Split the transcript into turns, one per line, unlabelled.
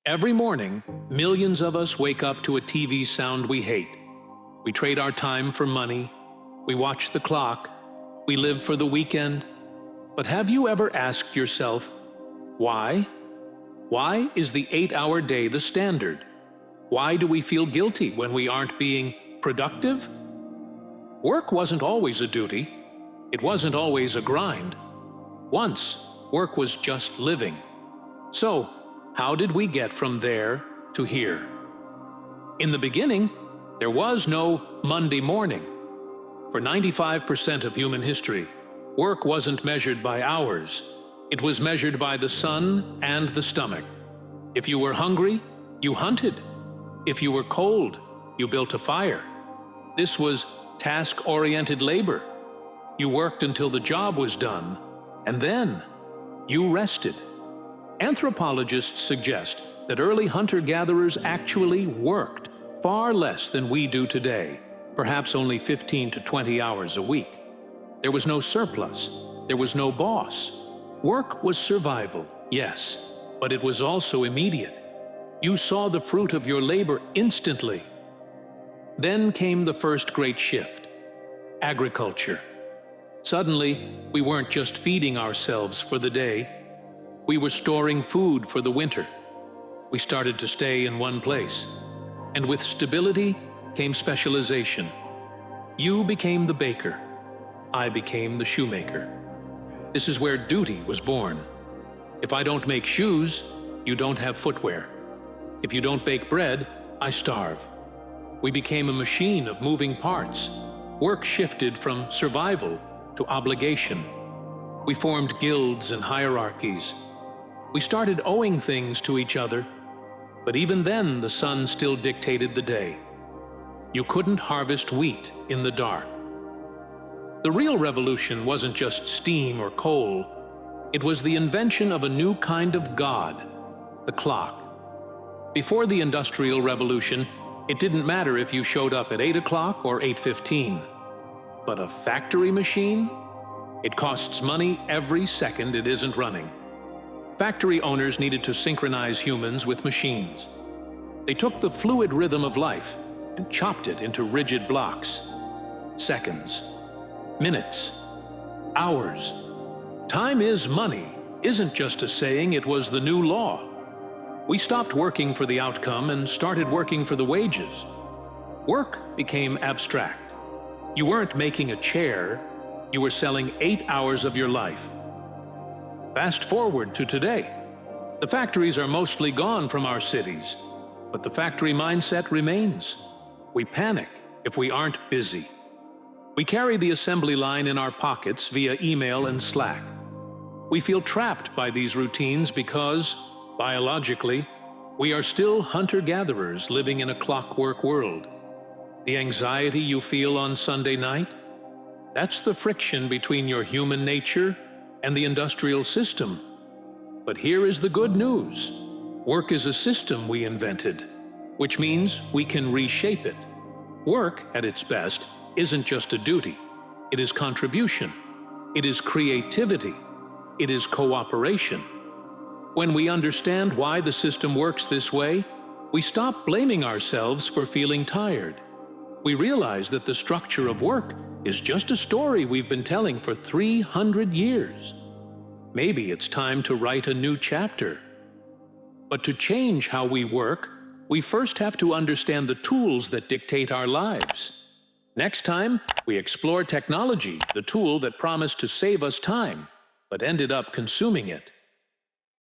Every morning, millions of us wake up to a TV sound we hate. We trade our time for money. We watch the clock. We live for the weekend. But have you ever asked yourself, why? Why is the 8-hour day the standard? Why do we feel guilty when we aren't being productive? Work wasn't always a duty. It wasn't always a grind. Once, work was just living. So, how did we get from there to here? In the beginning, there was no Monday morning. For 95% of human history, work wasn't measured by hours. It was measured by the sun and the stomach. If you were hungry, you hunted. If you were cold, you built a fire. This was task-oriented labor. You worked until the job was done, and then you rested. Anthropologists suggest that early hunter-gatherers actually worked far less than we do today, perhaps only 15 to 20 hours a week. There was no surplus. There was no boss. Work was survival, yes, but it was also immediate. You saw the fruit of your labor instantly. Then came the first great shift: agriculture. Suddenly, we weren't just feeding ourselves for the day. We were storing food for the winter. We started to stay in one place. And with stability came specialization. You became the baker. I became the shoemaker. This is where duty was born. If I don't make shoes, you don't have footwear. If you don't bake bread, I starve. We became a machine of moving parts. Work shifted from survival to obligation. We formed guilds and hierarchies. We started owing things to each other, but even then the sun still dictated the day. You couldn't harvest wheat in the dark. The real revolution wasn't just steam or coal. It was the invention of a new kind of god, the clock. Before the Industrial Revolution, it didn't matter if you showed up at 8 o'clock or 8:15. But a factory machine? It costs money every second it isn't running. Factory owners needed to synchronize humans with machines. They took the fluid rhythm of life and chopped it into rigid blocks. Seconds, minutes, hours. Time is money isn't just a saying, it was the new law. We stopped working for the outcome and started working for the wages. Work became abstract. You weren't making a chair, you were selling 8 hours of your life. Fast forward to today. The factories are mostly gone from our cities, but the factory mindset remains. We panic if we aren't busy. We carry the assembly line in our pockets via email and Slack. We feel trapped by these routines because, biologically, we are still hunter-gatherers living in a clockwork world. The anxiety you feel on Sunday night? That's the friction between your human nature and the industrial system. But here is the good news. Work is a system we invented, which means we can reshape it. Work, at its best, isn't just a duty. It is contribution. It is creativity. It is cooperation. When we understand why the system works this way, we stop blaming ourselves for feeling tired. We realize that the structure of work is just a story we've been telling for 300 years. Maybe it's time to write a new chapter. But to change how we work, we first have to understand the tools that dictate our lives. Next time, we explore technology, the tool that promised to save us time, but ended up consuming it.